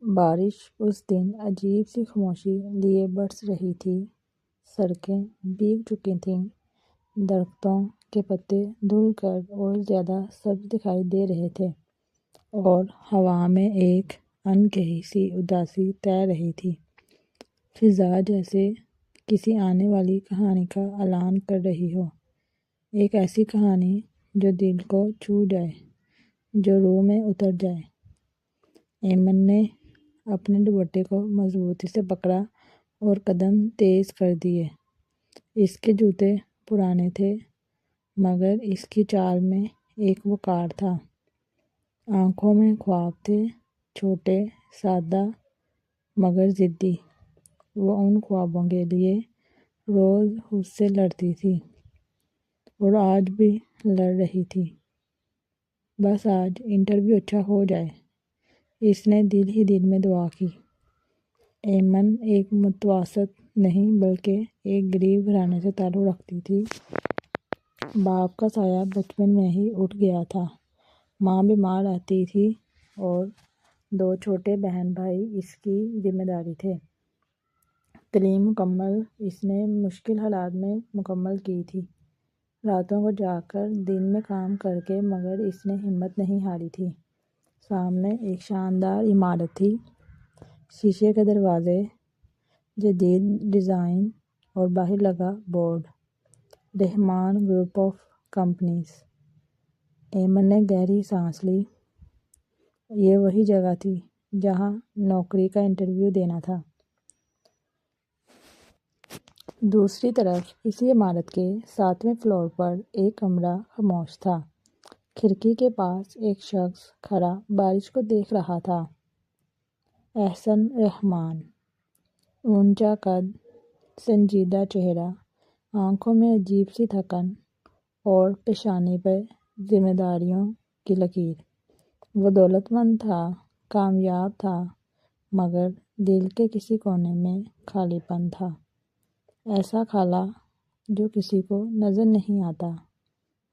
بارش اس دن عجیب سی خاموشی لیے برس رہی تھی۔ سڑکیں بھیگ چکی تھیں، درختوں کے پتے دھل کر اور زیادہ سبز دکھائی دے رہے تھے، اور ہوا میں ایک انکہی سی اداسی تیر رہی تھی۔ فضا جیسے کسی آنے والی کہانی کا اعلان کر رہی ہو، ایک ایسی کہانی جو دل کو چھو جائے، جو روح میں اتر جائے۔ ایمن نے اپنے دوپٹے کو مضبوطی سے پکڑا اور قدم تیز کر دیے۔ اس کے جوتے پرانے تھے، مگر اس کی چال میں ایک وقار تھا۔ آنکھوں میں خواب تھے، چھوٹے، سادہ، مگر ضدی۔ وہ ان خوابوں کے لیے روز خود سے لڑتی تھی، اور آج بھی لڑ رہی تھی۔ بس آج انٹرویو اچھا ہو جائے، اس نے دل ہی دل میں دعا کی۔ ایمن ایک متوسط نہیں بلکہ ایک غریب گھرانے سے تعلق رکھتی تھی۔ باپ کا سایہ بچپن میں ہی اٹھ گیا تھا، ماں بیمار رہتی تھی، اور 2 چھوٹے بہن بھائی اس کی ذمہ داری تھے۔ تعلیم مکمل اس نے مشکل حالات میں مکمل کی تھی، راتوں کو جاگ کر دن میں کام کر کے، مگر اس نے ہمت نہیں ہاری تھی۔ سامنے ایک شاندار عمارت تھی، شیشے کے دروازے، جدید ڈیزائن، اور باہر لگا board, Rahman group of companies. Aiman نے گہری سانس لی۔ یہ وہی جگہ تھی جہاں نوکری کا انٹرویو دینا تھا۔ دوسری طرف اسی عمارت کے 7ویں فلور پر ایک کمرہ خاموش تھا۔ کھڑکی کے پاس ایک شخص کھڑا بارش کو دیکھ رہا تھا۔ احسن رحمان، اونچا قد، سنجیدہ چہرہ، آنکھوں میں عجیب سی تھکن، اور پیشانی پہ ذمہ داریوں کی لکیر۔ وہ دولت مند تھا، کامیاب تھا، مگر دل کے کسی کونے میں خالی پن تھا۔ ایسا خلا جو کسی کو نظر نہیں آتا،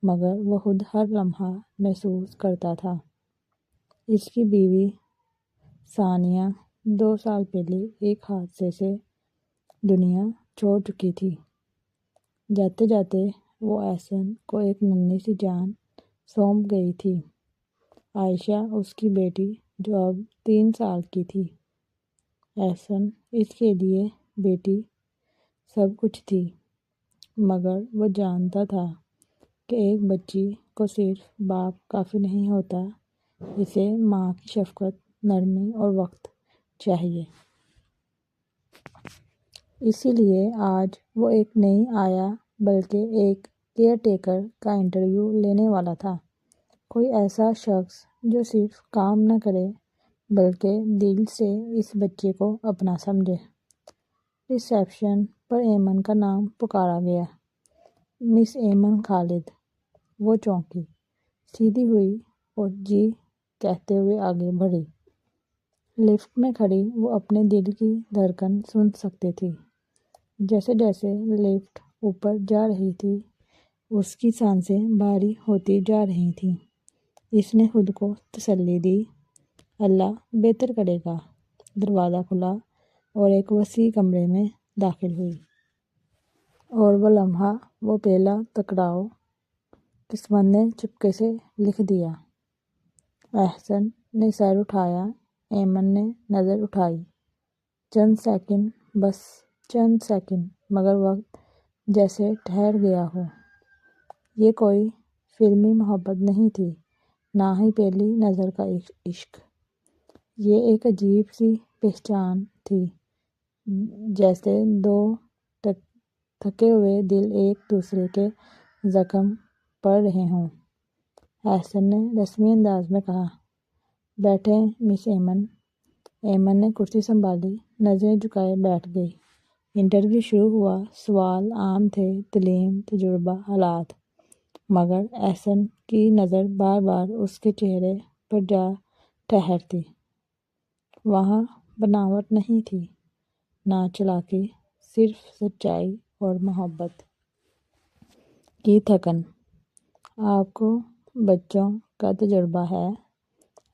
مگر وہ خود ہر لمحہ محسوس کرتا تھا۔ اس کی بیوی ثانیہ 2 سال پہلے ایک حادثے سے دنیا چھوڑ چکی تھی۔ جاتے جاتے وہ احسن کو ایک ننھی سی جان سونپ گئی تھی، عائشہ، اس کی بیٹی، جو اب 3 سال کی تھی۔ احسن اس کے لیے بیٹی سب کچھ تھی، مگر وہ جانتا تھا کہ ایک بچی کو صرف باپ کافی نہیں ہوتا، اسے ماں کی شفقت، نرمی اور وقت چاہیے۔ اسی لیے آج وہ ایک نہیں آیا بلکہ ایک کیئر ٹیکر کا انٹرویو لینے والا تھا۔ کوئی ایسا شخص جو صرف کام نہ کرے بلکہ دل سے اس بچے کو اپنا سمجھے۔ ریسیپشن پر ایمن کا نام پکارا گیا۔ مس ایمن خالد۔ وہ چونکی، سیدھی ہوئی اور جی کہتے ہوئے آگے بڑھی۔ لفٹ میں کھڑی وہ اپنے دل کی دھڑکن سن سکتی تھی۔ جیسے جیسے لفٹ اوپر جا رہی تھی، اس کی سانسیں بھاری ہوتی جا رہی تھیں۔ اس نے خود کو تسلی دی، اللہ بہتر کرے گا۔ دروازہ کھلا اور ایک وسیع کمرے میں داخل ہوئی۔ اور وہ لمحہ، وہ پہلا ٹکراؤ، قسمت نے چپکے سے لکھ دیا۔ احسن نے سر اٹھایا، ایمن نے نظر اٹھائی۔ چند سیکنڈ، بس چند سیکنڈ، مگر وقت جیسے ٹھہر گیا ہو۔ یہ کوئی فلمی محبت نہیں تھی، نہ ہی پہلی نظر کا عشق۔ یہ ایک عجیب سی پہچان تھی، جیسے 2 تھکے ہوئے دل ایک دوسرے کے زخم پڑھ رہے ہوں۔ احسن نے رسمی انداز میں کہا، بیٹھیں مس ایمن۔ ایمن نے کرسی سنبھالی، نظریں جھکائے بیٹھ گئی۔ انٹرویو شروع ہوا۔ سوال عام تھے، تعلیم، تجربہ، حالات، مگر احسن کی نظر بار بار اس کے چہرے پر جا ٹھہرتی۔ وہاں بناوٹ نہیں تھی، نہ چالاکی، صرف سچائی اور محبت کی دھڑکن۔ آپ کو بچوں کا تجربہ ہے؟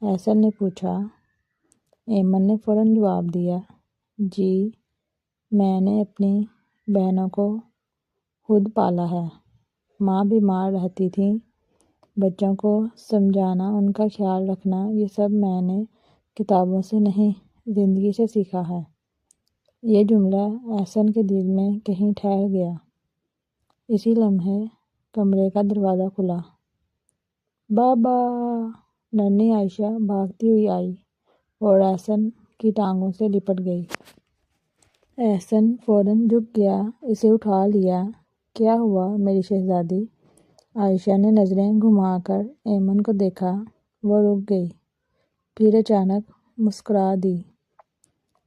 احسن نے پوچھا۔ ایمن نے فوراً جواب دیا، جی میں نے اپنی بہنوں کو خود پالا ہے، ماں بیمار رہتی تھی، بچوں کو سمجھانا، ان کا خیال رکھنا، یہ سب میں نے کتابوں سے نہیں زندگی سے سیکھا ہے۔ یہ جملہ احسن کے دل میں کہیں ٹھہر گیا۔ اسی لمحے کمرے کا دروازہ کھلا۔ بابا! ننھی عائشہ بھاگتی ہوئی آئی اور احسن کی ٹانگوں سے لپٹ گئی۔ احسن فوراً جھک گیا، اسے اٹھا لیا۔ کیا ہوا میری شہزادی؟ عائشہ نے نظریں گھما کر ایمن کو دیکھا۔ وہ رک گئی، پھر اچانک مسکرا دی۔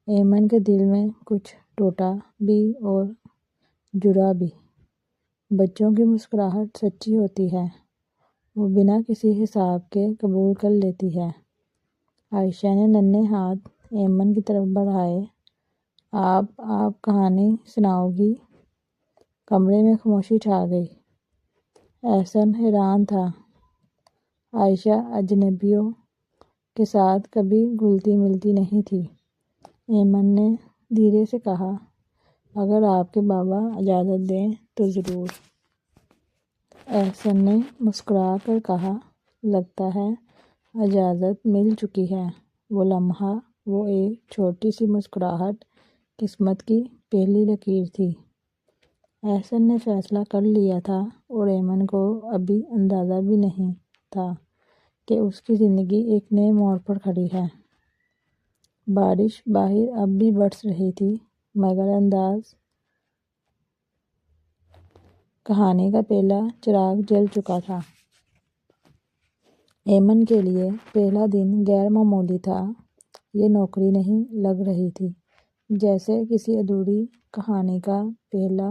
ایمن کے دل میں کچھ ٹوٹا بھی اور جڑا بھی۔ بچوں کی مسکراہٹ سچی ہوتی ہے، وہ بنا کسی حساب کے قبول کر لیتی ہے۔ عائشہ نے ننھے ہاتھ ایمن کی طرف بڑھائے۔ آپ کہانی سناؤ گی؟ کمرے میں خاموشی چھا گئی۔ احسن حیران تھا۔ عائشہ اجنبیوں کے ساتھ کبھی گھلتی ملتی نہیں تھی۔ ایمن نے دھیرے سے کہا، اگر آپ کے بابا اجازت دیں تو ضرور۔ احسن نے مسکرا کر کہا، لگتا ہے اجازت مل چکی ہے۔ وہ لمحہ، وہ ایک چھوٹی سی مسکراہٹ قسمت کی پہلی لکیر تھی۔ احسن نے فیصلہ کر لیا تھا اور ایمن کو ابھی اندازہ بھی نہیں تھا کہ اس کی زندگی ایک نئے موڑ پر کھڑی ہے۔ بارش باہر اب بھی برس رہی تھی، مگر انداز کہانی کا پہلا چراغ جل چکا تھا۔ ایمن کے لیے پہلا دن غیر معمولی تھا۔ یہ نوکری نہیں لگ رہی تھی، جیسے کسی ادھوری کہانی کا پہلا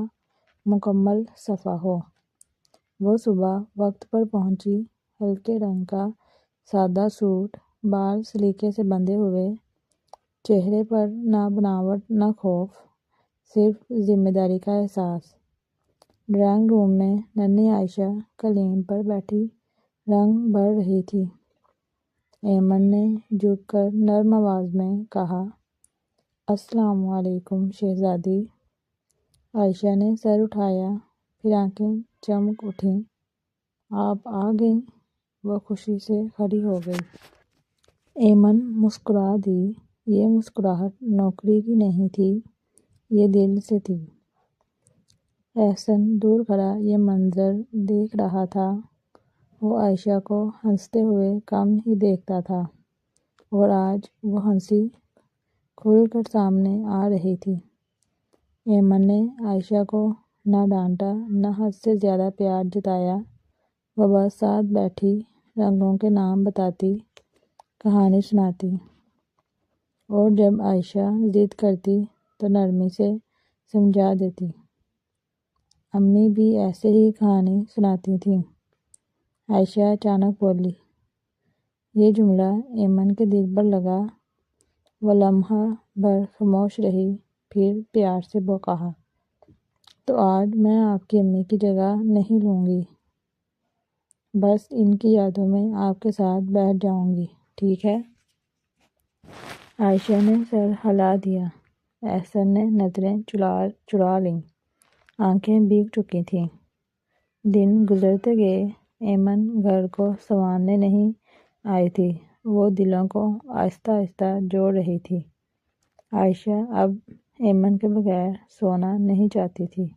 مکمل صفحہ ہو۔ وہ صبح وقت پر پہنچی، ہلکے رنگ کا سادہ سوٹ، بال سلیقے سے بندھے ہوئے، چہرے پر نہ بناوٹ نہ خوف، صرف ذمہ داری کا احساس۔ ڈرائنگ روم میں ننھی عائشہ قالین پر بیٹھی رنگ بھر رہی تھی۔ ایمن نے جھک کر نرم آواز میں کہا، السلام علیکم شہزادی۔ عائشہ نے سر اٹھایا، پھر آنکھیں چمک اٹھیں۔ آپ آ گئیں؟ وہ خوشی سے کھڑی ہو گئی۔ ایمن مسکرا دی۔ یہ مسکراہٹ نوکری کی نہیں تھی، یہ دل سے تھی۔ احسن دور کھڑا یہ منظر دیکھ رہا تھا۔ وہ عائشہ کو ہنستے ہوئے کم ہی دیکھتا تھا، اور آج وہ ہنسی کھل کر سامنے آ رہی تھی۔ ایمن نے عائشہ کو نہ ڈانٹا نہ حد سے زیادہ پیار جتایا۔ وہ بس ساتھ بیٹھی، رنگوں کے نام بتاتی، کہانی سناتی، اور جب عائشہ ضد کرتی تو نرمی سے سمجھا دیتی۔ امی بھی ایسے ہی کہانی سناتی تھیں۔ عائشہ اچانک بولی۔ یہ جملہ ایمن کے دل پر لگا۔ وہ لمحہ بھر خاموش رہی، پھر پیار سے کہا، تو آج میں آپ کی امی کی جگہ نہیں لوں گی، بس ان کی یادوں میں آپ کے ساتھ بیٹھ جاؤں گی، ٹھیک ہے؟ عائشہ نے سر ہلا دیا۔ احسن نے نظریں چرا لیں، آنکھیں بھیگ چکی تھیں۔ دن گزرتے گئے۔ ایمن گھر کو سنوارنے نہیں آئی تھی، وہ دلوں کو آہستہ آہستہ جوڑ رہی تھی۔ عائشہ اب ایمن کے بغیر سونا نہیں چاہتی تھی۔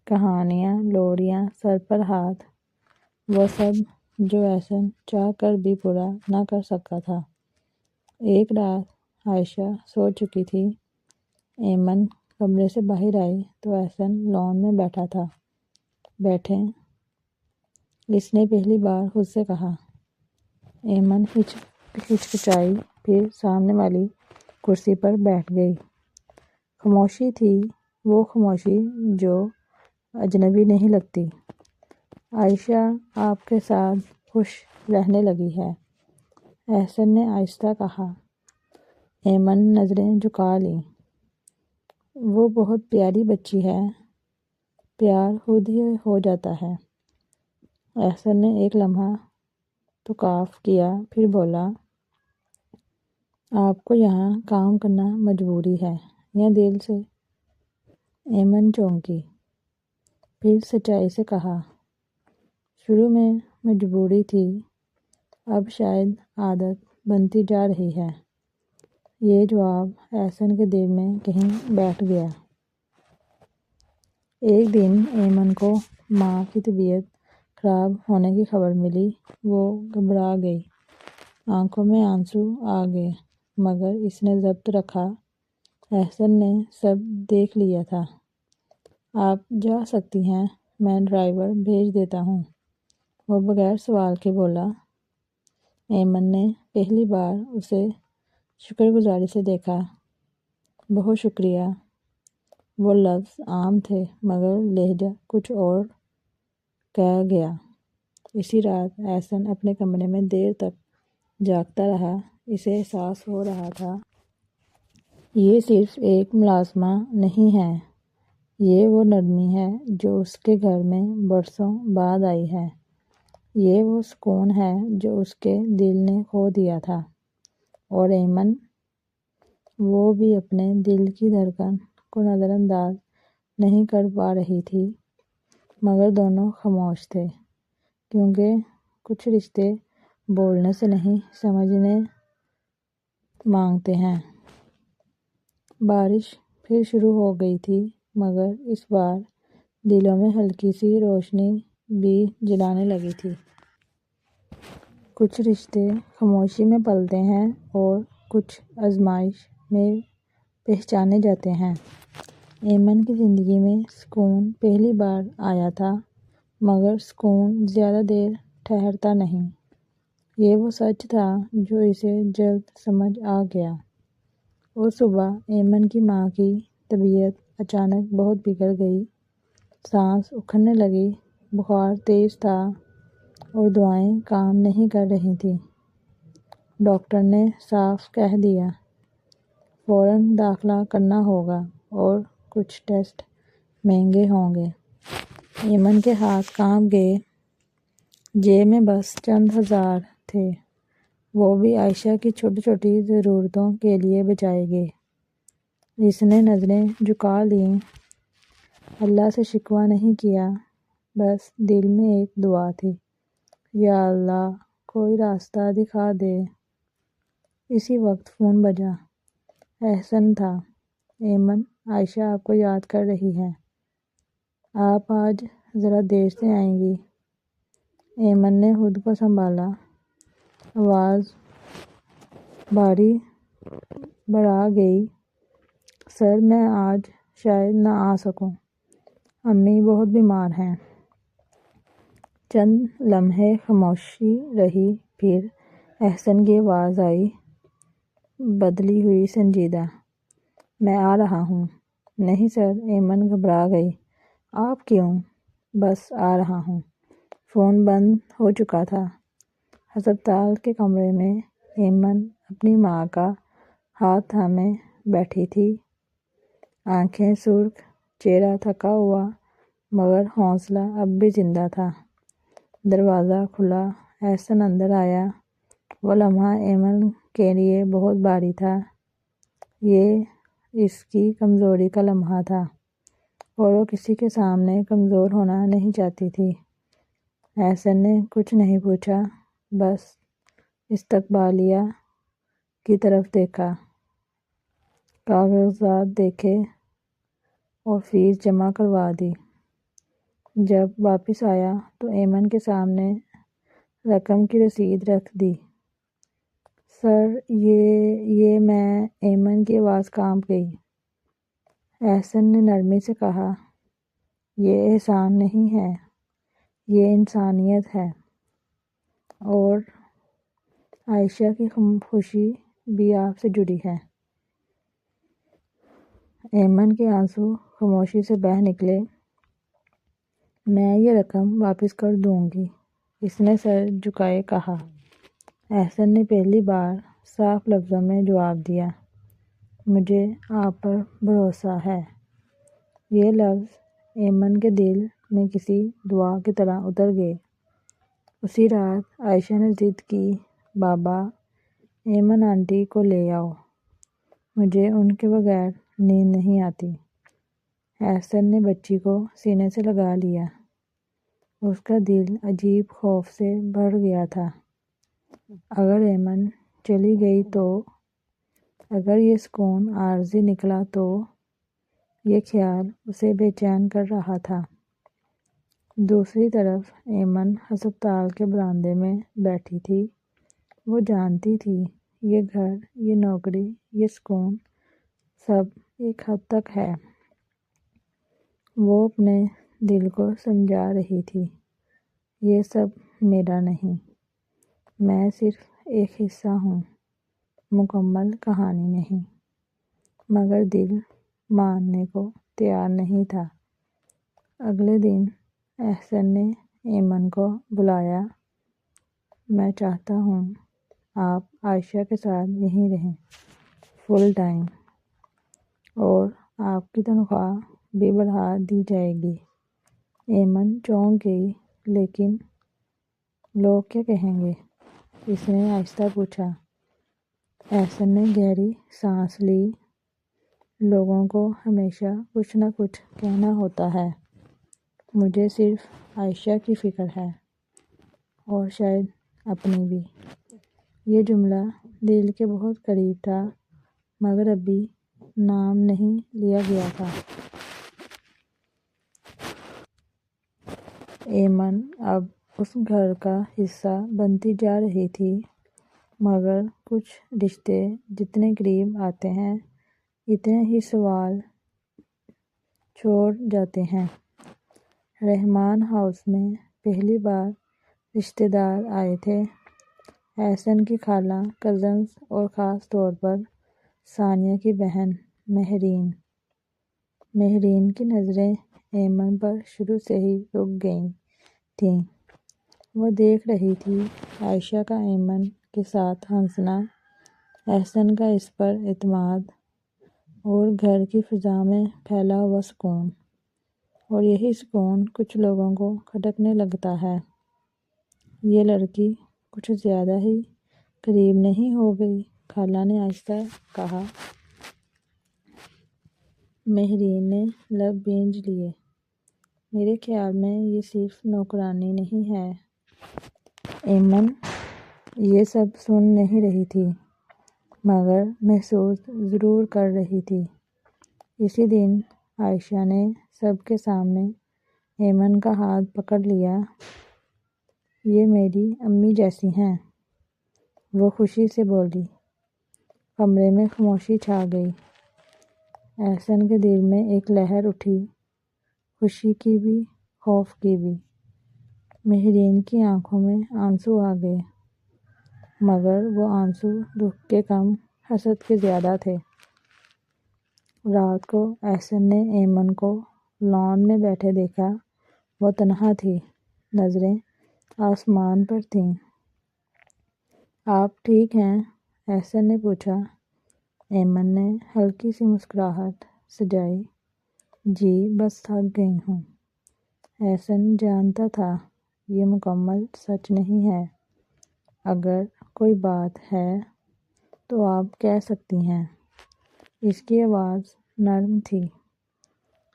کہانیاں، لوریاں، سر پر ہاتھ، وہ سب جو احسن چاہ کر بھی پورا نہ کر سکا تھا۔ ایک رات عائشہ سو چکی تھی۔ ایمن کمرے سے باہر آئی تو احسن لان میں بیٹھا تھا۔ بیٹھیں، اس نے پہلی بار خود سے کہا۔ ایمن ہچکچائی، پھر سامنے والی کرسی پر بیٹھ گئی۔ خاموشی تھی، وہ خاموشی جو اجنبی نہیں لگتی۔ عائشہ آپ کے ساتھ خوش رہنے لگی ہے، احسن نے آہستہ کہا۔ ایمن نظریں جھکا لیں۔ وہ بہت پیاری بچی ہے، پیار خود ہی ہو جاتا ہے۔ احسن نے ایک لمحہ توقف کیا، پھر بولا، آپ کو یہاں کام کرنا مجبوری ہے یا دل سے؟ ایمن چونکی، پھر سچائی سے کہا، شروع میں مجبوری تھی، اب شاید عادت بنتی جا رہی ہے۔ یہ جواب احسن کے دل میں کہیں بیٹھ گیا۔ ایک دن ایمن کو ماں کی طبیعت خراب ہونے کی خبر ملی۔ وہ گھبرا گئی، آنکھوں میں آنسو آ گئے، مگر اس نے ضبط رکھا۔ احسن نے سب دیکھ لیا تھا۔ آپ جا سکتی ہیں، میں ڈرائیور بھیج دیتا ہوں، وہ بغیر سوال کے بولا۔ ایمن نے پہلی بار اسے شکر گزاری سے دیکھا۔ بہت شکریہ، وہ لفظ عام تھے مگر لہجہ کچھ اور کہہ گیا۔ اسی رات احسن اپنے کمرے میں دیر تک جاگتا رہا۔ اسے احساس ہو رہا تھا یہ صرف ایک ملازمہ نہیں ہے، یہ وہ نرمی ہے جو اس کے گھر میں برسوں بعد آئی ہے، یہ وہ سکون ہے جو اس کے دل نے کھو دیا تھا۔ اور ایمن، وہ بھی اپنے دل کی دھڑکن کو نظر انداز نہیں کر پا رہی تھی، مگر دونوں خاموش تھے، کیونکہ کچھ رشتے بولنے سے نہیں سمجھنے مانگتے ہیں۔ بارش پھر شروع ہو گئی تھی، مگر اس بار دلوں میں ہلکی سی روشنی بھی جلانے لگی تھی۔ کچھ رشتے خاموشی میں پلتے ہیں اور کچھ آزمائش میں پہچانے جاتے ہیں۔ ایمن کی زندگی میں سکون پہلی بار آیا تھا، مگر سکون زیادہ دیر ٹھہرتا نہیں۔ یہ وہ سچ تھا جو اسے جلد سمجھ آ گیا۔ اور صبح ایمن کی ماں کی طبیعت اچانک بہت بگڑ گئی، سانس اکھڑنے لگی، بخار تیز تھا اور دوائیں کام نہیں کر رہی تھیں۔ ڈاکٹر نے صاف کہہ دیا، فوراً داخلہ کرنا ہوگا اور کچھ ٹیسٹ مہنگے ہوں گے۔ ایمن کے ہاتھ کانپ گئے، جیب میں بس چند ہزار تھے، وہ بھی عائشہ کی چھوٹی چھوٹی ضرورتوں کے لیے بچائے گئے۔ اس نے نظریں جھکا لیں، اللہ سے شکوہ نہیں کیا، بس دل میں ایک دعا تھی، یا اللہ کوئی راستہ دکھا دے۔ اسی وقت فون بجا۔ احسن تھا۔ ایمن، عائشہ آپ کو یاد کر رہی ہے، آپ آج ذرا دیر سے آئیں گی؟ ایمن نے خود کو سنبھالا، آواز بھاری بڑھا گئی، سر میں آج شاید نہ آ سکوں، امی بہت بیمار ہیں۔ چند لمحے خاموشی رہی، پھر احسن کی آواز آئی، بدلی ہوئی سنجیدہ، میں آ رہا ہوں۔ نہیں سر، ایمن گھبرا گئی، آپ کیوں؟ بس آ رہا ہوں۔ فون بند ہو چکا تھا۔ ہسپتال کے کمرے میں ایمن اپنی ماں کا ہاتھ تھامے بیٹھی تھی، آنکھیں سرخ، چہرہ تھکا ہوا، مگر حوصلہ اب بھی زندہ تھا۔ دروازہ کھلا، احسن اندر آیا۔ وہ لمحہ ایمن کے لیے بہت بھاری تھا، یہ اس کی کمزوری کا لمحہ تھا اور وہ کسی کے سامنے کمزور ہونا نہیں چاہتی تھی۔ احسن نے کچھ نہیں پوچھا، بس استقبالیہ کی طرف دیکھا، کاغذات دیکھے اور فیس جمع کروا دی۔ جب واپس آیا تو ایمن کے سامنے رقم کی رسید رکھ دی۔ سر یہ میں ایمن کی آواز کانپ گئی۔ احسن نے نرمی سے کہا، یہ احسان نہیں ہے، یہ انسانیت ہے، اور عائشہ کی خوشی بھی آپ سے جڑی ہے۔ ایمن کے آنسو خاموشی سے بہہ نکلے۔ میں یہ رقم واپس کر دوں گی، اس نے سر جھکائے کہا۔ احسن نے پہلی بار صاف لفظوں میں جواب دیا، مجھے آپ پر بھروسہ ہے۔ یہ لفظ ایمن کے دل میں کسی دعا کی طرح اتر گئے۔ اسی رات عائشہ نے ضد کی، بابا ایمن آنٹی کو لے آؤ، مجھے ان کے بغیر نیند نہیں آتی۔ احسن نے بچی کو سینے سے لگا لیا۔ اس کا دل عجیب خوف سے بھر گیا تھا۔ اگر ایمن چلی گئی تو، اگر یہ سکون عارضی نکلا تو، یہ خیال اسے بے چین کر رہا تھا۔ دوسری طرف ایمن ہسپتال کے برآمدے میں بیٹھی تھی۔ وہ جانتی تھی یہ گھر، یہ نوکری، یہ سکون سب ایک حد تک ہے۔ وہ اپنے دل کو سمجھا رہی تھی، یہ سب میرا نہیں، میں صرف ایک حصہ ہوں، مکمل کہانی نہیں۔ مگر دل ماننے کو تیار نہیں تھا۔ اگلے دن احسن نے ایمن کو بلایا۔ میں چاہتا ہوں آپ عائشہ کے ساتھ یہیں رہیں، فل ٹائم، اور آپ کی تنخواہ بھی بڑھا دی جائے گی۔ ایمن چونک گئی۔ لیکن لوگ کیا کہیں گے؟ اس نے آہستہ پوچھا۔ احسن نے گہری سانس لی۔ لوگوں کو ہمیشہ کچھ نہ کچھ کہنا ہوتا ہے، مجھے صرف عائشہ کی فکر ہے، اور شاید اپنی بھی۔ یہ جملہ دل کے بہت قریب تھا، مگر ابھی نام نہیں لیا گیا تھا۔ ایمن اب اس گھر کا حصہ بنتی جا رہی تھی، مگر کچھ رشتے جتنے قریب آتے ہیں، اتنے ہی سوال چھوڑ جاتے ہیں۔ رحمان ہاؤس میں پہلی بار رشتے دار آئے تھے، احسن کی خالہ، کزنز، اور خاص طور پر ثانیہ کی بہن مہرین۔ مہرین کی نظریں ایمن پر شروع سے ہی رک گئی تھیں۔ وہ دیکھ رہی تھی عائشہ کا ایمن کے ساتھ ہنسنا، احسن کا اس پر اعتماد، اور گھر کی فضا میں پھیلا ہوا سکون۔ اور یہی سکون کچھ لوگوں کو کھٹکنے لگتا ہے۔ یہ لڑکی کچھ زیادہ ہی قریب نہیں ہو گئی؟ خالہ نے آہستہ کہا۔ مہرین نے لب بھینج لیے۔ میرے خیال میں یہ صرف نوکرانی نہیں ہے۔ ایمن یہ سب سن نہیں رہی تھی، مگر محسوس ضرور کر رہی تھی۔ اسی دن عائشہ نے سب کے سامنے ایمن کا ہاتھ پکڑ لیا۔ یہ میری امی جیسی ہیں، وہ خوشی سے بولی۔ کمرے میں خاموشی چھا گئی۔ احسن کے دل میں ایک لہر اٹھی، خوشی کی بھی، خوف کی بھی۔ مہرین کی آنکھوں میں آنسو آ گئے، مگر وہ آنسو دکھ کے کم، حسد کے زیادہ تھے۔ رات کو احسن نے ایمن کو لان میں بیٹھے دیکھا۔ وہ تنہا تھی، نظریں آسمان پر تھیں۔ آپ ٹھیک ہیں؟ احسن نے پوچھا۔ ایمن نے ہلکی سی مسکراہٹ سجائی۔ جی، بس تھک گئی ہوں۔ احسن جانتا تھا یہ مکمل سچ نہیں ہے۔ اگر کوئی بات ہے تو آپ کہہ سکتی ہیں۔ اس کی آواز نرم تھی۔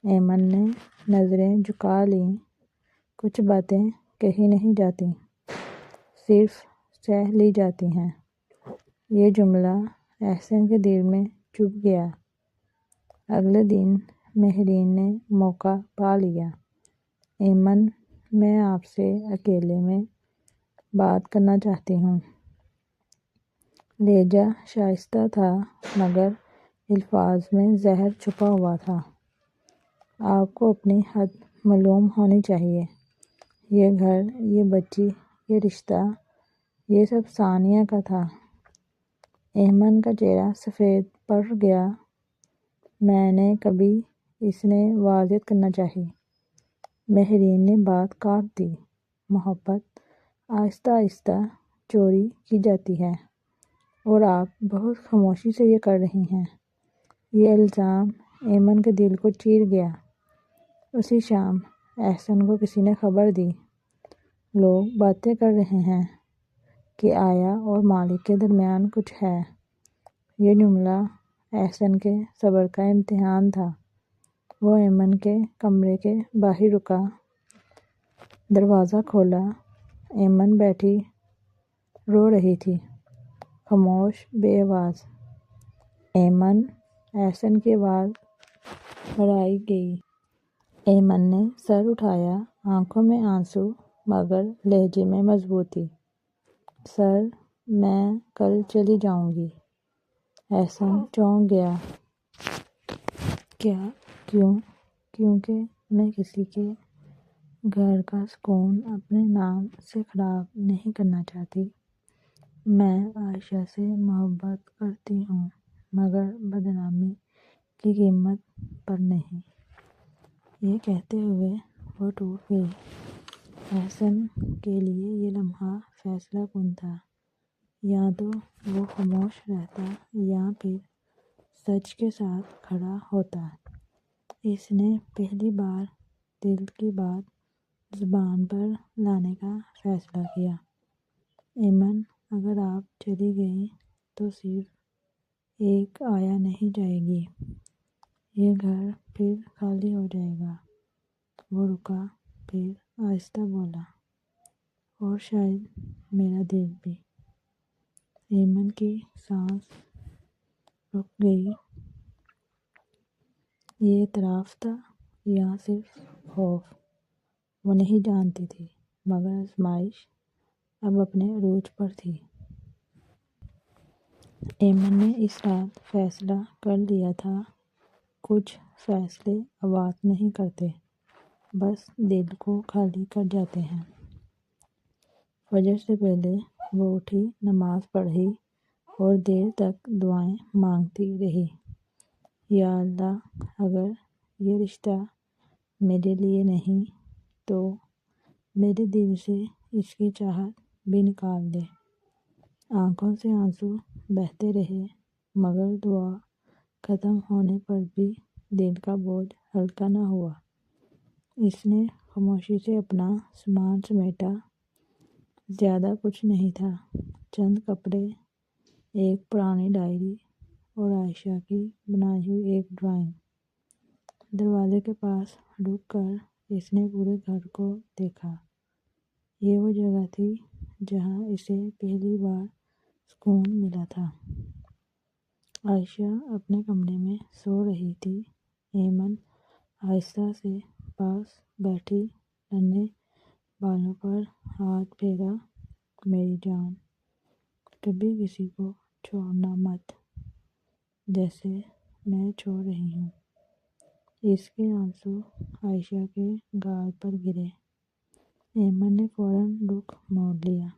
ایمن نے نظریں جھکا لیں۔ کچھ باتیں کہی نہیں جاتی، صرف سہ لی جاتی ہیں۔ یہ جملہ احسن کے دل میں چبھ گیا۔ اگلے دن مہرین نے موقع پا لیا۔ ایمن، میں آپ سے اکیلے میں بات کرنا چاہتی ہوں۔ لہجہ شائستہ تھا، مگر الفاظ میں زہر چھپا ہوا تھا۔ آپ کو اپنی حد معلوم ہونی چاہیے۔ یہ گھر، یہ بچی، یہ رشتہ، یہ سب ثانیہ کا تھا۔ ایمن کا چہرہ سفید پڑ گیا۔ میں نے کبھی، اس نے واضح کرنا چاہی۔ مہرین نے بات کاٹ دی۔ محبت آہستہ آہستہ چوری کی جاتی ہے، اور آپ بہت خاموشی سے یہ کر رہی ہیں۔ یہ الزام ایمن کے دل کو چیر گیا۔ اسی شام احسن کو کسی نے خبر دی۔ لوگ باتیں کر رہے ہیں، کہ آیا اور مالک کے درمیان کچھ ہے۔ یہ جملہ احسن کے صبر کا امتحان تھا۔ وہ ایمن کے کمرے کے باہر رکا، دروازہ کھولا۔ ایمن بیٹھی رو رہی تھی، خاموش، بے آواز۔ ایمن، احسن کی آواز بڑھائی گئی۔ ایمن نے سر اٹھایا، آنکھوں میں آنسو مگر لہجے میں مضبوطی۔ سر، میں کل چلی جاؤں گی۔ احسن چونک گیا۔ کیا؟ کیوں؟ کیونکہ میں کسی کے گھر کا سکون اپنے نام سے خراب نہیں کرنا چاہتی۔ میں عائشہ سے محبت کرتی ہوں مگر بدنامی کی قیمت پر نہیں۔ یہ کہتے ہوئے وہ ٹوٹ گئی۔ احسن کے لیے یہ لمحہ فیصلہ کن تھا۔ یا تو وہ خاموش رہتا یا پھر سچ کے ساتھ کھڑا ہوتا۔ اس نے پہلی بار دل کی بات زبان پر لانے کا فیصلہ کیا۔ ایمن، اگر آپ چلی گئیں تو صرف ایک آیا نہیں جائے گی، یہ گھر پھر خالی ہو جائے گا۔ وہ رکا، پھر آہستہ بولا، اور شاید میرا دل بھی۔ ایمن کی سانس رک گئی۔ یہ اعتراف تھا یا صرف خوف؟ وہ نہیں جانتی تھی، مگر آزمائش اب اپنے عروج پر تھی۔ ایمن نے اس رات فیصلہ کر لیا تھا، کچھ فیصلے آواز نہیں کرتے، بس دل کو خالی کر جاتے ہیں۔ فجر سے پہلے وہ اٹھی، نماز پڑھی اور دیر تک دعائیں مانگتی رہی۔ یا اللہ، اگر یہ رشتہ میرے لیے نہیں تو میرے دل سے اس کی چاہت بھی نکال دے۔ آنکھوں سے آنسو بہتے رہے مگر دعا ختم ہونے پر بھی دل کا بوجھ ہلکا نہ ہوا۔ اس نے خاموشی سے اپنا سامان سمیٹا۔ زیادہ کچھ نہیں تھا، چند کپڑے، ایک پرانی ڈائری اور عائشہ کی بنائی ہوئی ایک ڈرائنگ۔ دروازے کے پاس رک کر اس نے پورے گھر کو دیکھا۔ یہ وہ جگہ تھی جہاں اسے پہلی بار سکون ملا تھا۔ عائشہ اپنے کمرے میں سو رہی تھی۔ ایمن آہستہ سے پاس بیٹھی، ننھے بالوں پر ہاتھ پھیرا۔ میری جان، کبھی کسی کو چھوڑنا مت، جیسے میں چھوڑ رہی ہوں۔ اس کے آنسو عائشہ کے گال پر گرے۔ ایمن نے فوراً رخ موڑ لیا۔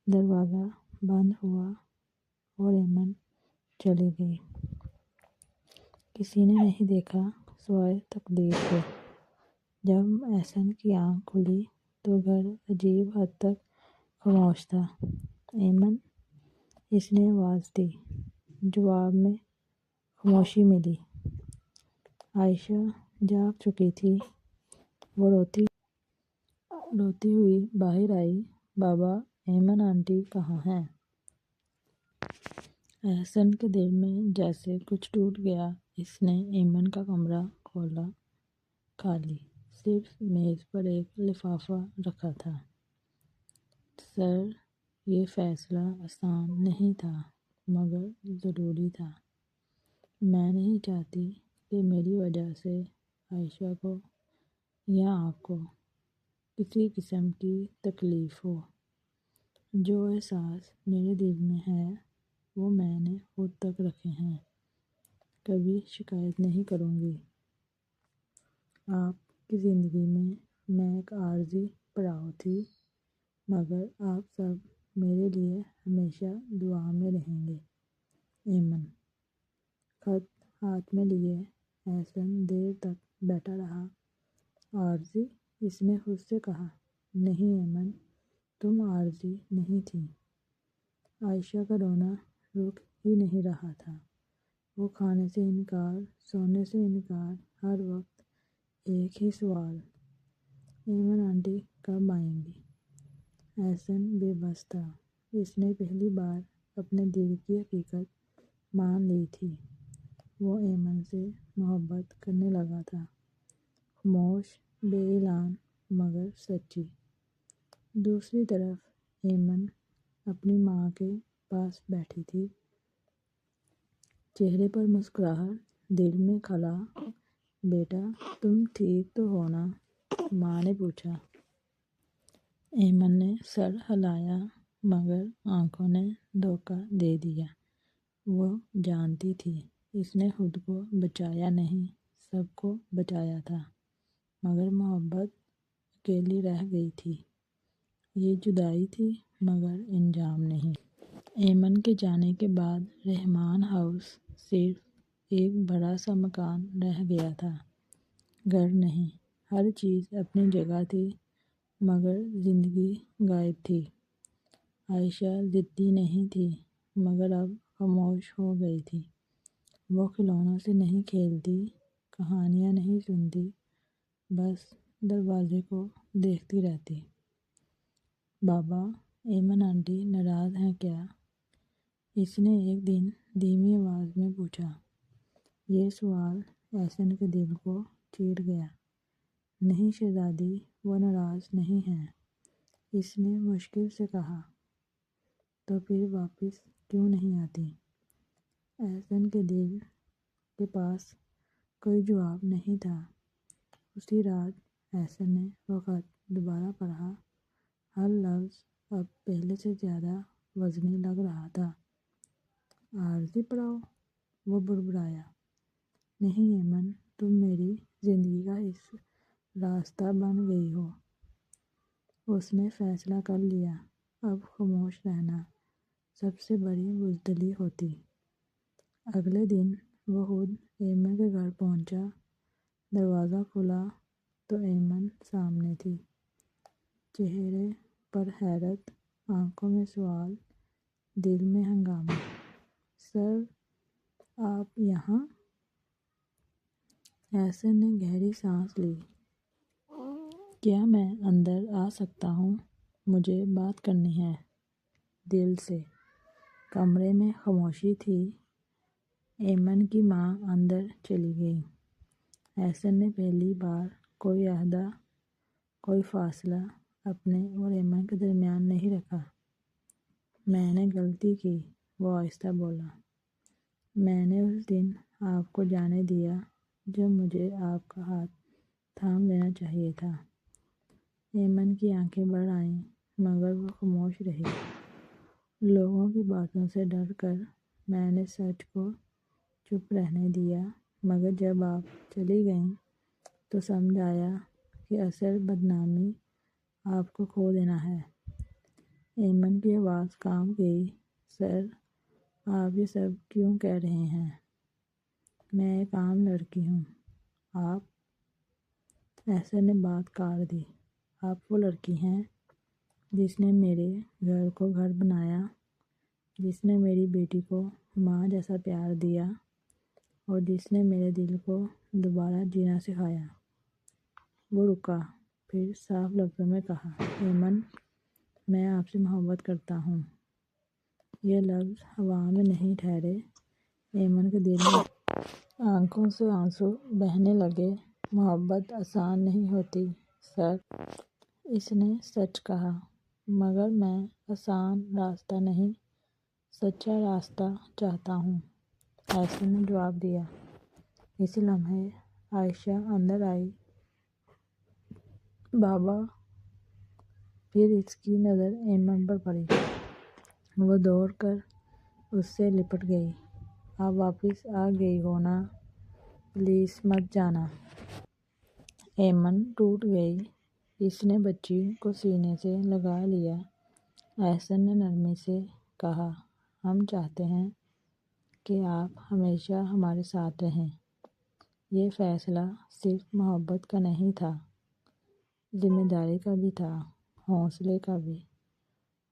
دروازہ بند ہوا اور ایمن چلی گئی۔ کسی نے نہیں دیکھا سوائے تقدیر کے۔ جب احسن کی آنکھ کھلی تو گھر عجیب حد تک خاموش تھا۔ ایمن، اس نے آواز دی۔ جواب میں خاموشی ملی۔ عائشہ جاگ چکی تھی۔ وہ روتی ہوئی باہر آئی۔ بابا، ایمن آنٹی کہاں ہیں؟ احسن کے دل میں جیسے کچھ ٹوٹ گیا۔ اس نے ایمن کا کمرہ کھولا، خالی، صرف میز پر ایک لفافہ رکھا تھا۔ سر، یہ فیصلہ آسان نہیں تھا مگر ضروری تھا۔ میں نہیں چاہتی کہ میری وجہ سے عائشہ کو یا آپ کو کسی قسم کی تکلیف ہو۔ جو احساس میرے دل میں ہے وہ میں نے خود تک رکھے ہیں۔ کبھی شکایت نہیں کروں گی۔ آپ کی زندگی میں ایک عارضی پڑاؤ تھی مگر آپ سب میرے لیے ہمیشہ دعا میں رہیں گے۔ ایمن۔ خط ہاتھ میں لیے احسن دیر تک بیٹھا رہا۔ عارضی؟ اس نے خود سے کہا۔ نہیں ایمن، تم عارضی نہیں تھیں۔ عائشہ کا رونا رک ہی نہیں رہا تھا۔ وہ کھانے سے انکار، سونے سے انکار، ہر وقت ایک ہی سوال، ایمن آنٹی کب آئیں گی؟ احسن بے بس تھا۔ اس نے پہلی بار اپنے دل کی حقیقت مان لی تھی۔ وہ ایمن سے محبت کرنے لگا تھا، خاموش، بے اعلان، مگر سچی۔ دوسری طرف ایمن اپنی ماں کے پاس بیٹھی تھی، چہرے پر مسکراہٹ، دل میں خلا۔ بیٹا تم ٹھیک تو ہو نا؟ ماں نے پوچھا۔ ایمن نے سر ہلایا مگر آنکھوں نے دھوکہ دے دیا۔ وہ جانتی تھی اس نے خود کو بچایا نہیں، سب کو بچایا تھا، مگر محبت اکیلی رہ گئی تھی۔ یہ جدائی تھی مگر انجام نہیں۔ ایمن کے جانے کے بعد رحمان ہاؤس صرف ایک بڑا سا مکان رہ گیا تھا، گھر نہیں۔ ہر چیز اپنی جگہ تھی مگر زندگی غائب تھی۔ عائشہ ضدی نہیں تھی مگر اب خاموش ہو گئی تھی۔ وہ کھلونوں سے نہیں کھیلتی، کہانیاں نہیں سنتی، بس دروازے کو دیکھتی رہتی۔ بابا، ایمن آنٹی ناراض ہیں کیا؟ اس نے ایک دن دھیمی آواز میں پوچھا۔ یہ سوال احسن کے دل کو چیر گیا۔ نہیں شہزادی، وہ ناراض نہیں ہیں، اس نے مشکل سے کہا۔ تو پھر واپس کیوں نہیں آتی؟ احسن کے دل کے پاس کوئی جواب نہیں تھا۔ اسی رات احسن نے وہ خط دوبارہ پڑھا۔ ہر لفظ اب پہلے سے زیادہ وزنی لگ رہا تھا۔ عارضی پڑاؤ، وہ بڑبڑایا۔ نہیں ایمن، تم میری زندگی کا راستہ بن گئی ہو۔ اس نے فیصلہ کر لیا، اب خاموش رہنا سب سے بڑی بزدلی ہوتی۔ اگلے دن وہ خود ایمن کے گھر پہنچا۔ دروازہ کھلا تو ایمن سامنے تھی، چہرے پر حیرت، آنکھوں میں سوال، دل میں ہنگامہ۔ سر، آپ یہاں؟ احسن نے گہری سانس لی۔ کیا میں اندر آ سکتا ہوں؟ مجھے بات کرنی ہے دل سے۔ کمرے میں خاموشی تھی۔ ایمن کی ماں اندر چلی گئی۔ احسن نے پہلی بار کوئی عہدہ، کوئی فاصلہ اپنے اور ایمن کے درمیان نہیں رکھا۔ میں نے غلطی کی، وہ آہستہ بولا۔ میں نے اس دن آپ کو جانے دیا جب مجھے آپ کا ہاتھ تھام لینا چاہیے تھا۔ ایمن کی آنکھیں بڑھ آئیں مگر وہ خاموش رہی۔ لوگوں کی باتوں سے ڈر کر میں نے سچ کو چپ رہنے دیا، مگر جب آپ چلی گئیں تو سمجھ آیا کہ اصل بدنامی آپ کو کھو دینا ہے۔ ایمن کی آواز کانپ گئی۔ سر، آپ یہ سب کیوں کہہ رہے ہیں؟ میں ایک عام لڑکی ہوں۔ آپ؟ احسن نے بات کاٹ دی۔ آپ وہ لڑکی ہیں جس نے میرے گھر کو گھر بنایا، جس نے میری بیٹی کو ماں جیسا پیار دیا اور جس نے میرے دل کو دوبارہ جینا سکھایا۔ وہ رکا، پھر صاف لفظوں میں کہا، ایمن، میں آپ سے محبت کرتا ہوں۔ یہ لفظ ہوا میں نہیں ٹھہرے۔ ایمن کے دل میں آنکھوں سے آنسو بہنے لگے۔ محبت آسان نہیں ہوتی سر، اس نے سچ کہا، مگر میں آسان راستہ نہیں، سچا راستہ چاہتا ہوں، احسن نے جواب دیا۔ اسی لمحے عائشہ اندر آئی۔ بابا! پھر اس کی نظر ایمن پر پڑی۔ وہ دوڑ کر اس سے لپٹ گئی۔ آپ واپس آ گئی ہو نا؟ پلیز مت جانا۔ ایمن ٹوٹ گئی۔ اس نے بچی کو سینے سے لگا لیا۔ احسن نے نرمی سے کہا، ہم چاہتے ہیں کہ آپ ہمیشہ ہمارے ساتھ رہیں۔ یہ فیصلہ صرف محبت کا نہیں تھا، ذمہ داری کا بھی تھا، حوصلے کا بھی۔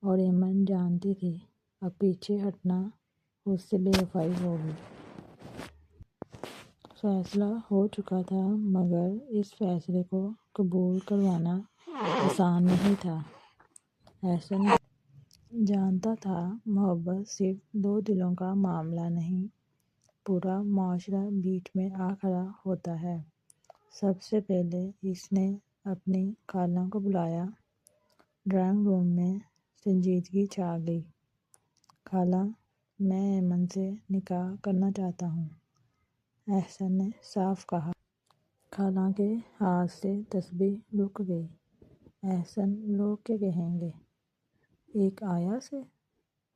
اور ایمن جانتی تھی اب پیچھے ہٹنا اس سے بے وفائی ہوگی۔ فیصلہ ہو چکا تھا مگر اس فیصلے کو قبول کروانا آسان نہیں تھا۔ احسن جانتا تھا محبت صرف دو دلوں کا معاملہ نہیں، پورا معاشرہ بیچ میں آ کھڑا ہوتا ہے۔ سب سے پہلے اس نے اپنی خالہ کو بلایا۔ ڈرائنگ روم میں سنجیدگی چھا گئی۔ خالہ، میں ایمن سے نکاح کرنا چاہتا ہوں، احسن نے صاف کہا۔ خالہ کے ہاتھ سے تسبیح رک گئی۔ احسن، لوگ کیا کہیں گے؟ ایک آیا سے؟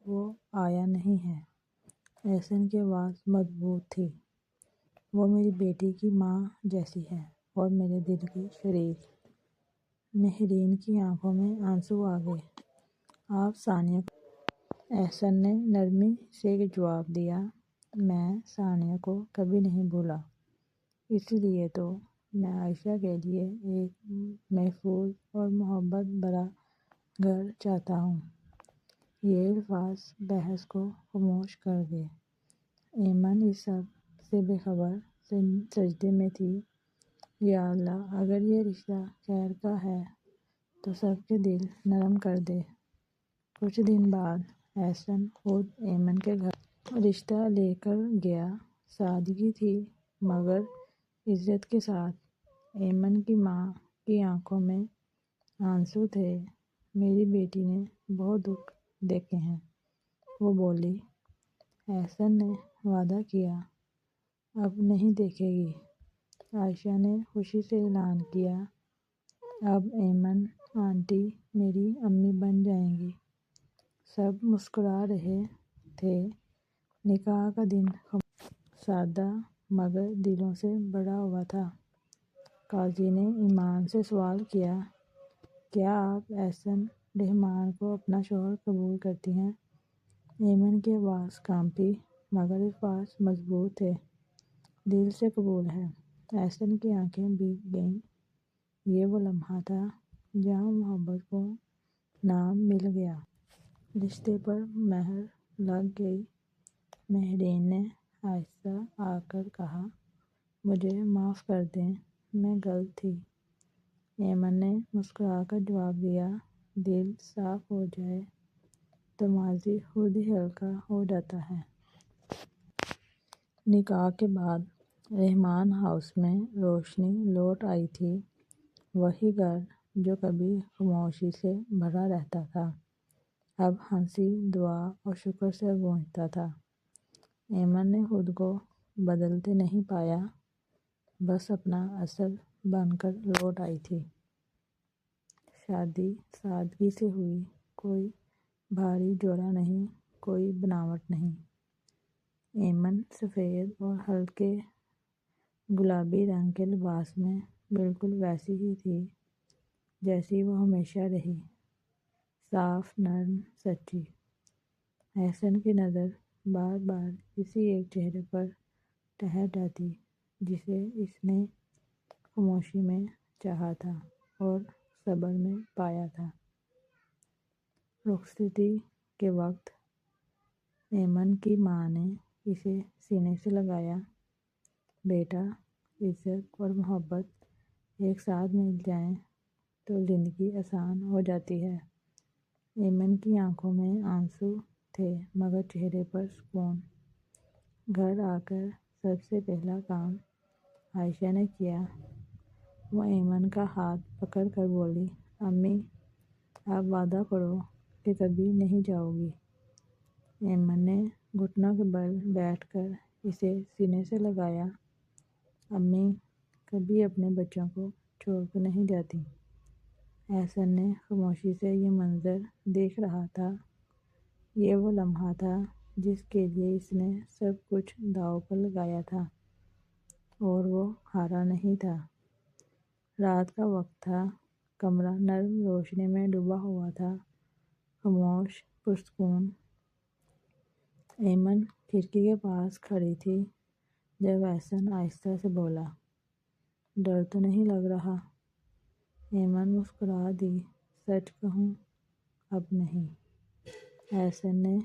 وہ آیا نہیں ہے۔ احسن کی آواز مضبوط تھی۔ وہ میری بیٹی کی ماں جیسی ہے اور میرے دل کی شریک۔ مہرین کی آنکھوں میں آنسو آ گئے۔ آپ ثانیہ کو؟ احسن نے نرمی سے جواب دیا۔ میں ثانیہ کو کبھی نہیں بھولا، اس لیے تو میں عائشہ کے لیے ایک محفوظ اور محبت بھرا گھر چاہتا ہوں۔ یہ الفاظ بحث کو خاموش کر گئے۔ ایمن اس سب سے بے خبر سجدے میں تھی۔ یا اللہ، اگر یہ رشتہ خیر کا ہے تو سب کے دل نرم کر دے۔ کچھ دن بعد احسن خود ایمن کے گھر رشتہ لے کر گیا۔ سادگی تھی مگر عزت کے ساتھ۔ ایمن کی ماں کی آنکھوں میں آنسو تھے۔ میری بیٹی نے بہت دکھ دیکھے ہیں، وہ بولی۔ احسن نے وعدہ کیا اب نہیں دیکھے گی۔ عائشہ نے خوشی سے اعلان کیا، اب ایمن آنٹی میری امی بن جائیں گی۔ سب مسکرا رہے تھے۔ نکاح کا دن سادہ مگر دلوں سے بھرا ہوا تھا۔ قاضی نے ایمن سے سوال کیا، کیا آپ احسن رحمان کو اپنا شوہر قبول کرتی ہیں؟ ایمن کی آواز کانپی مگر الفاظ مضبوط تھے۔ دل سے قبول ہے۔ احسن کی آنکھیں بھیگ گئیں۔ یہ وہ لمحہ تھا جہاں محبت کو نام مل گیا۔ رشتے پر مہر لگ گئی۔ مہرین نے آہستہ آ کر کہا، مجھے معاف کر دیں، میں غلط تھی۔ ایمن نے مسکرا کر جواب دیا، دل صاف ہو جائے تو ماضی خود ہی ہلکا ہو جاتا ہے۔ نکاح کے بعد رحمان ہاؤس میں روشنی لوٹ آئی تھی۔ وہی گھر جو کبھی خاموشی سے بھرا رہتا تھا اب ہنسی، دعا اور شکر سے گونجتا تھا۔ ایمن نے خود کو بدلتے نہیں پایا، بس اپنا اصل بن کر لوٹ آئی تھی۔ شادی سادگی سے ہوئی، کوئی بھاری جوڑا نہیں، کوئی بناوٹ نہیں۔ ایمن سفید اور ہلکے گلابی رنگ کے لباس میں بالکل ویسی ہی تھی جیسی وہ ہمیشہ رہی، صاف، نرم، سچی۔ احسن کی نظر بار بار اسی ایک چہرے پر ٹھہر جاتی جسے اس نے خاموشی میں چاہا تھا اور صبر میں پایا تھا۔ رخصتی کے وقت ایمن کی ماں نے اسے سینے سے لگایا، بیٹا، عزت اور محبت ایک ساتھ مل جائیں تو زندگی آسان ہو جاتی ہے۔ ایمن کی آنکھوں میں آنسو تھے مگر چہرے پر سکون۔ گھر آ کر سب سے پہلا کام عائشہ نے کیا۔ وہ ایمن کا ہاتھ پکڑ کر بولی، امی، آپ وعدہ کرو کہ کبھی نہیں جاؤ گی۔ ایمن نے گھٹنوں کے بل بیٹھ کر اسے سینے سے لگایا، امی کبھی اپنے بچوں کو چھوڑ کر نہیں جاتی۔ احسن نے خاموشی سے یہ منظر دیکھ رہا تھا۔ یہ وہ لمحہ تھا جس کے لیے اس نے سب کچھ داؤ پر لگایا تھا اور وہ ہارا نہیں تھا۔ رات کا وقت تھا، کمرہ نرم روشنی میں ڈوبا ہوا تھا، خاموش، پرسکون۔ ایمن کھڑکی کے پاس کھڑی تھی جب احسن آہستہ سے بولا، ڈر تو نہیں لگ رہا؟ ایمن مسکرا دی، سچ کہوں اب نہیں۔ احسن نے